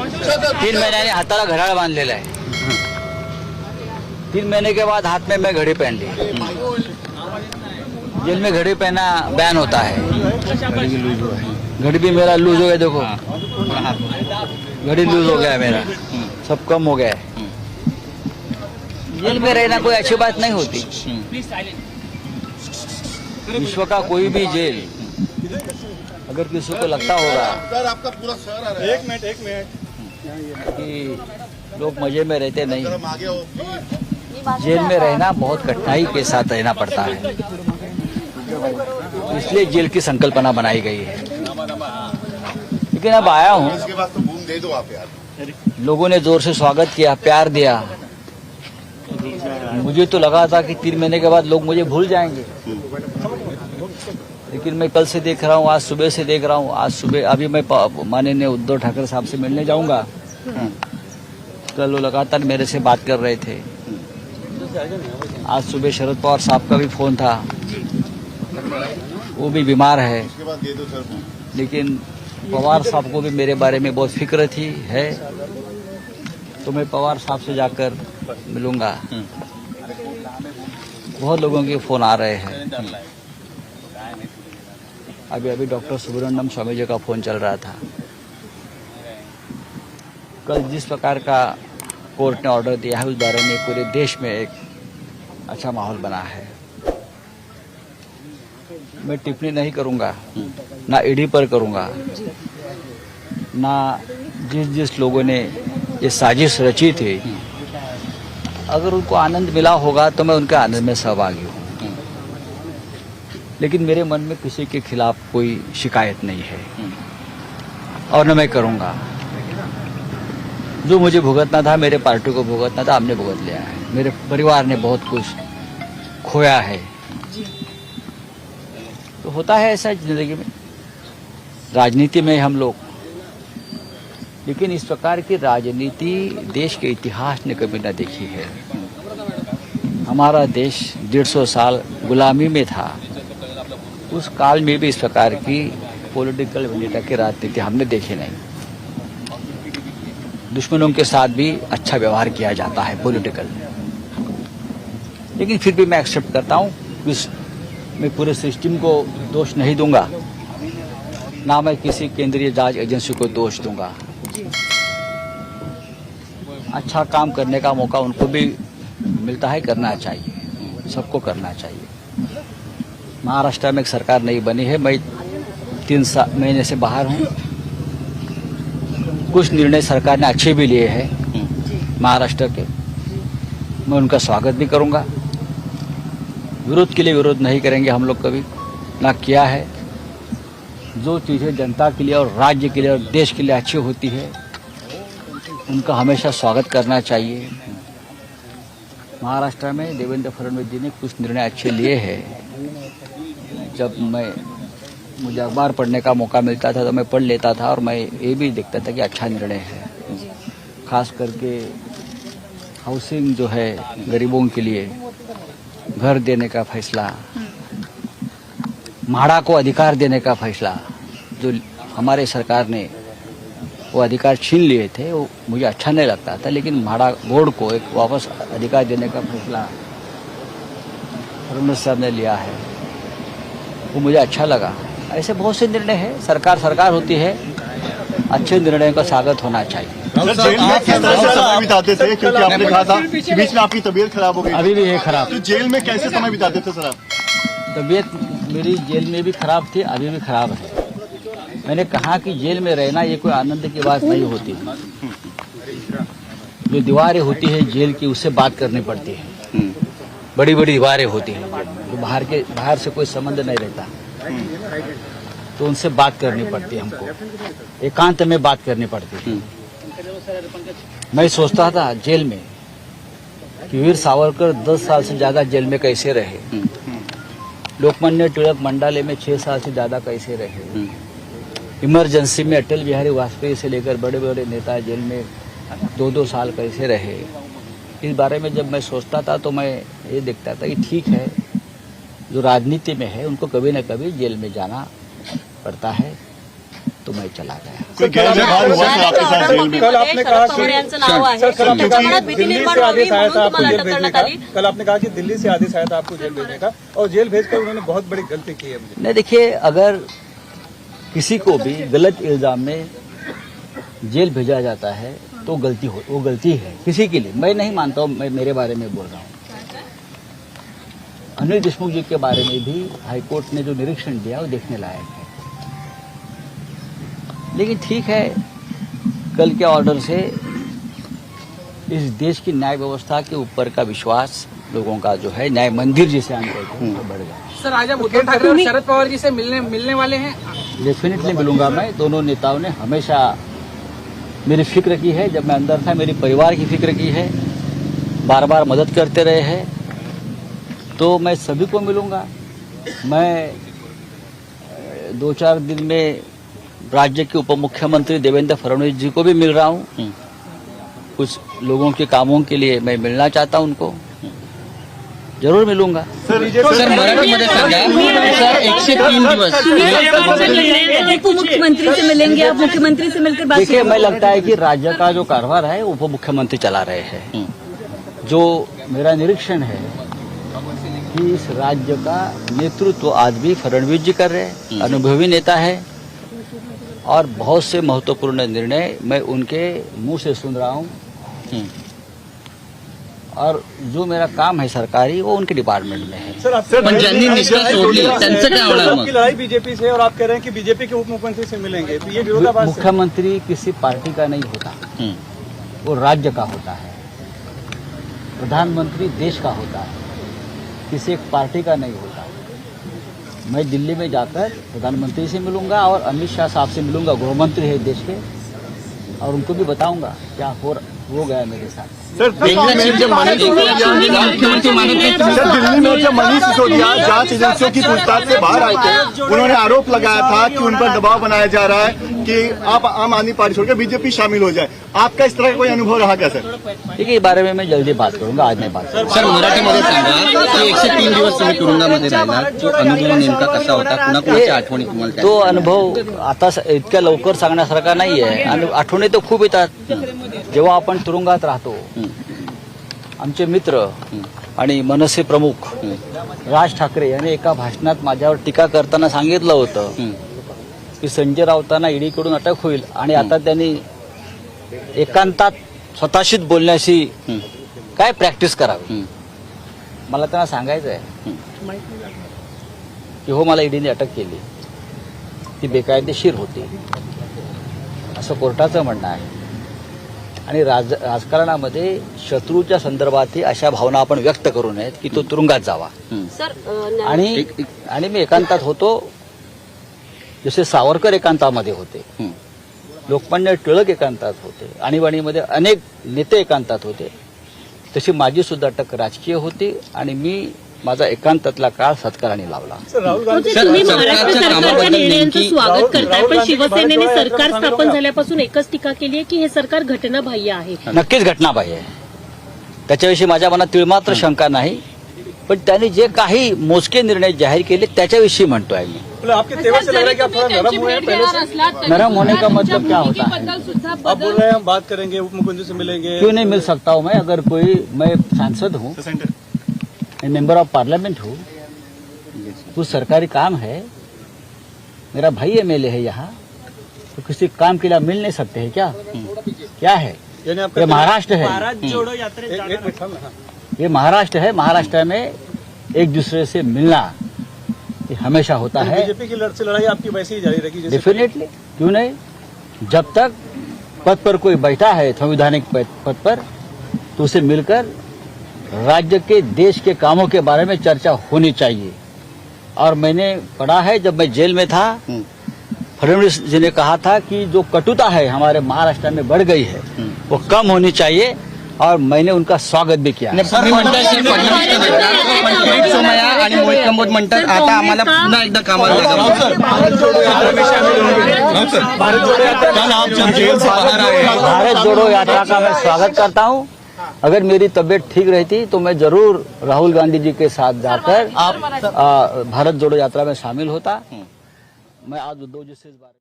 3 महिन्याने हाताला घड्याळ बांधलेलं आहे. 3 महीने के बाद हाथ में मैं घड़ी पहन ली. जेल में घड़ी पहना बैन होता है. घड़ी भी मेरा लूज हो गया, देखो घड़ी लूज हो गया मेरा, सब कम हो गया है. जेल में रहना कोई अच्छी बात नहीं होती. विश्व का कोई भी जेल अगर किसी को लगता होगा आपका पूरा शहर आ रहा है. एक मिनट कि लोग मजे में रहते नहीं, जेल में रहना बहुत कठिनाई के साथ रहना पड़ता है. इसलिए जेल की संकल्पना बनाई गई है. लेकिन अब आया हूँ, इसके बाद तो बूम दे दो आप यार. लोगों ने जोर से स्वागत किया, प्यार दिया. मुझे तो लगा था कि 3 महीने के बाद लोग मुझे भूल जाएंगे, लेकिन मैं कल से देख रहा हूँ, आज सुबह से देख रहा हूँ. आज सुबह अभी मैं माननीय उद्धव ठाकरे साहब से मिलने जाऊंगा. कल वो लगातार मेरे से बात कर रहे थे. आज सुबह शरद पवार साहब का भी फोन था, वो भी बीमार है. इसके बाद दे दो सर. लेकिन पवार साहब को भी मेरे बारे में बहुत फिक्र थी है, तो मैं पवार साहब से जाकर मिलूंगा. बहुत लोगों के फोन आ रहे हैं. अभी डॉक्टर सुब्रमण्यम स्वामी जी का फोन चल रहा था. कल जिस प्रकार का कोर्ट ने ऑर्डर दिया है, उस बारे में पूरे देश में एक अच्छा माहौल बना है. मैं टिप्पणी नहीं करूंगा, ना ईडी पर करूंगा, ना जिस लोगों ने ये साजिश रची थी. अगर उनको आनंद मिला होगा तो मैं उनके आनंद में सहभागी हूँ. लेकिन मेरे मन में किसी के खिलाफ कोई शिकायत नहीं है और न मैं करूँगा. जो मुझे भुगतना था, मेरे पार्टी को भुगतना था, हमने भुगत लिया है. मेरे परिवार ने बहुत कुछ खोया है. तो होता है ऐसा जिंदगी में, राजनीति में हम लोग. लेकिन इस प्रकार की राजनीति देश के इतिहास ने कभी न देखी है. हमारा देश 150 साल गुलामी में था. उस काल में भी इस प्रकार की पॉलिटिकल वेंडेटा की राजनीति हमने देखी नहीं. दुश्मनों के साथ भी अच्छा व्यवहार किया जाता है पॉलिटिकल. लेकिन फिर भी मैं एक्सेप्ट करता हूँ. मैं पूरे सिस्टम को दोष नहीं दूंगा, ना मैं किसी केंद्रीय जांच एजेंसी को दोष दूंगा. अच्छा काम करने का मौका उनको भी मिलता है, करना चाहिए, सबको करना चाहिए. महाराष्ट्र में एक सरकार नहीं बनी है, मैं 3 महीने से बाहर हूँ. कुछ निर्णय सरकार ने अच्छे भी लिए हैं महाराष्ट्र के, मैं उनका स्वागत भी करूँगा. विरोध के लिए विरोध नहीं करेंगे हम लोग, कभी ना किया है. जो चीज़ें जनता के लिए और राज्य के लिए और देश के लिए अच्छी होती है, उनका हमेशा स्वागत करना चाहिए. महाराष्ट्र में देवेंद्र फडणवीस जी ने कुछ निर्णय अच्छे लिए हैं. जब मुझे अखबार पढ़ने का मौका मिलता था तो मैं पढ़ लेता था, और मैं ये भी देखता था कि अच्छा निर्णय है. खास करके हाउसिंग जो है, गरीबों के लिए घर देने का फैसला, म्हाडा को अधिकार देने का फैसला, जो हमारे सरकार ने वो अधिकार छीन लिए थे, वो मुझे अच्छा नहीं लगता था. लेकिन म्हाडा बोर्ड को एक वापस अधिकार देने का फैसला फडणवीस साहब ने लिया है, वो मुझे अच्छा लगा. ऐसे बहुत से निर्णय हैं. सरकार होती है, अच्छे निर्णयों का स्वागत होना चाहिए. जेल में किस तरह से समय बिताते थे, क्योंकि आपने कहा था कि बीच में आपकी तबीयत खराब हो गई. अभी भी है खराब. तो जेल में कैसे समय बिताते थे सर आप? तबीयत मेरी जेल में भी खराब थी, अभी भी खराब है. मैंने कहा कि जेल में रहना ये कोई आनंद की बात नहीं होती. जो दीवारें होती है जेल की, उससे बात करनी पड़ती है. बड़ी बड़ी दीवारें होती हैं, जो बाहर से कोई संबंध नहीं रहता, तो उनसे बात करनी पड़ती है हमको. एकांत में बात करनी पड़ती है. मैं सोचता था जेल में कि वीर सावरकर 10 साल से ज्यादा जेल में कैसे रहे, लोकमान्य तिलक मंडाले में 6 साल से ज्यादा कैसे रहे, इमरजेंसी में अटल बिहारी वाजपेयी से लेकर बड़े बड़े नेता जेल में 2-2 साल कैसे रहे. इस बारे में जब मैं सोचता था तो मैं ये देखता था कि ठीक है, जो राजनीति में है उनको कभी न कभी जेल में जाना पड़ता है. तो मैं चला गया। कोई गैर व्यवहार हुआ सर आपके साथ जेल में? कल आपने कहा कि यांचं नाव आहे त्याच्यामुळे भीती दिल्ली निर्माण से व्हावी आदेश आया म्हणून था आपको तुम्हाला जेल अटक भेजने करण्यात का। आली। कल आपने कहा कि दिल्ली से आदेश आया था आपको जेल भेजने का और जेल भेजकर उन्होंने बहुत बड़ी गलती की है। मुझे नहीं, देखिए, अगर किसी को भी गलत इल्जाम में जेल भेजा जाता है तो वो गलती है किसी के लिए। मैं नहीं मानता हूं, मैं मेरे बारे में बोल रहा हूं। अनिल देशमुख जी के बारे में भी हाईकोर्ट ने जो निरीक्षण दिया वो देखने लायक है। लेकिन ठीक है, कल के ऑर्डर से इस देश की न्याय व्यवस्था के ऊपर का विश्वास लोगों का जो है, न्याय मंदिर जिसे हम कहते हैं, वो बढ़ गया। सर, आज आप उद्धव ठाकरे और शरद पवार जी से मिलने वाले हैं? डेफिनेटली मिलूंगा मैं। दोनों नेताओं ने हमेशा मेरी फिक्र की है। जब मैं अंदर था, मेरे परिवार की फिक्र की है, बार बार मदद करते रहे हैं। तो मैं सभी को मिलूंगा। मैं 2-4 दिन में राज्य के उप मुख्यमंत्री देवेंद्र फडणवीस जी को भी मिल रहा हूं। कुछ लोगों के कामों के लिए मैं मिलना चाहता हूं उनको। जरूर मिलूंगा। सर, मराठीमध्ये सांगा सर, 103 दिवस उप मुख्यमंत्री से मिलेंगे आप? मुख्यमंत्री से मिलकर बात देखिए, मैं लगता है कि राज्य का जो कारभार है उप मुख्यमंत्री चला रहे हैं। जो मेरा निरीक्षण है कि इस राज्य का नेतृत्व आज भी फडणवीस जी कर रहे हैं। अनुभवी नेता है और बहुत से महत्वपूर्ण निर्णय मैं उनके मुंह से सुन रहा हूं। और जो मेरा काम है सरकारी, वो उनके डिपार्टमेंट में है। सर, पण ज्यांनी निष्ठा सोडली त्यांचं काय होणार मग? आपकी लड़ाई बीजेपी से और आप कह रहे हैं कि बीजेपी के उप मुख्यमंत्री से मिलेंगे, तो ये विरोधाभास है। मुख्यमंत्री किसी पार्टी का नहीं होता, वो राज्य का होता है। प्रधानमंत्री देश का होता है, किसी एक पार्टी का नहीं होता। मैं दिल्ली में जाकर प्रधानमंत्री से मिलूंगा और अमित शाह साहब से मिलूंगा, गृहमंत्री है देश के, और उनको भी बताऊंगा क्या हो गया मेरे साथ। सर, दिल्ली में जब मनीष सिसोदिया जांच एजेंसियों की पूछताछ से बाहर आए थे, उन्होंने आरोप लगाया था कि उन पर दबाव बनाया जा रहा है कि आप आम आदमी पार्टी छोड़कर बीजेपी शामिल हो जाए। आपका इस तरह का कोई अनुभव रहा क्या सर? देखिए, इस बारे में मैं जल्दी बात करूंगा, आज नहीं बात करूंगा। सर, मराठीमध्ये सांगा की 103 दिवस तुम्ही तुरुंगामध्ये राहिला, तो अनुभव नेमका कसा होता? कुणाकुणाच्या आठवणी तुम्हाला? तो अनुभव आता इतक्या लवकर सांगण्यासारखा नाही आहे आणि आठवणी तर खूप येतात। जेव्हा आपण तुरुंगात राहतो, आमचे मित्र आणि मनसे प्रमुख राज ठाकरे यांनी एका भाषणात माझ्यावर टीका करताना सांगितलं होतं की संजय राऊतांना ईडीकडून अटक होईल आणि आता त्यांनी एकांतात स्वतःशीच बोलण्याची काय प्रॅक्टिस करावी। मला त्यांना सांगायचं आहे की हो, मला ईडीने अटक केली, ती बेकायदेशीर होती, असं कोर्टाचं म्हणणं आहे। आणि राजकारणामध्ये शत्रूच्या संदर्भातही अशा भावना आपण व्यक्त करू नयेत की तो तुरुंगात जावा। आणि मी एकांतात होतो, जसे सावरकर एकांतामध्ये होते, लोकमान्य टिळक एकांतात होते, आणीबाणीमध्ये अनेक नेते एकांतात होते, तशी माझी सुद्धा अटक राजकीय होती आणि मी माझा एकांतातला काळ सत्काराने लावला। तुम्ही महाराष्ट्र सरकारच्या निर्णयांचं स्वागत करताय, पण शिवसेनेने सरकार स्थापन झाल्यापासून एकच टीका केली आहे की हे सरकार घटनाबाह्य आहे। नक्कीच घटनाबाह्य आहे, त्याच्याविषयी माझ्या मनात तिळमात्र शंका नाही। पण त्यांनी जे काही मोजके निर्णय जाहीर केले त्याच्याविषयी म्हणतोय मी। आपके तेवर से लग रहा है कि आप थोड़ा नरम हुए हैं पहले से। नरम होने का मतलब क्या होता है? आप बोल रहे हैं हम बात करेंगे, उप मुख्यमंत्री से मिलेंगे। क्यों नहीं मिल सकता हूं मैं? अगर मैं सांसद हूं, मैं मेंबर ऑफ पार्लियामेंट हूं, कुछ सरकारी काम है, मेरा भाई एमएलए है यहाँ, तो किसी काम के लिए मिल नहीं सकते हैं क्या? क्या है ये? महाराष्ट्र है, ये महाराष्ट्र है। महाराष्ट्र में एक दूसरे से मिलना ये हमेशा होता है। बीजेपी की लड़ाई आपकी वैसे ही जारी रहेगी? डेफिनेटली, क्यों नहीं। जब तक पद पर कोई बैठा है, संवैधानिक पद पर, तो उसे मिलकर राज्य के देश के कामों के बारे में चर्चा होनी चाहिए। और मैंने पढ़ा है, जब मैं जेल में था, फडणवीस जी ने कहा था कि जो कटुता है हमारे महाराष्ट्र में बढ़ गई है, वो कम होनी चाहिए, और मैंने उनका स्वागत भी किया। तुम्ही म्हणताय सर, फडणवीस सोमय्या आणि मोहित कंबोज म्हणतात आता आम्हाला पुन्हा एकदा कामाला लागावं। भारत जोड़ो यात्रा में शामिल होंगे? भारत जोड़ो यात्रा कल आप जब जेल से बाहर आए, भारत जोड़ो यात्रा का मैं स्वागत करता हूँ। अगर मेरी तबीयत ठीक रहती तो मैं जरूर राहुल गांधी जी के साथ जाकर भारत जोड़ो यात्रा में शामिल होता। मैं आज उद्धव जी से इस बारे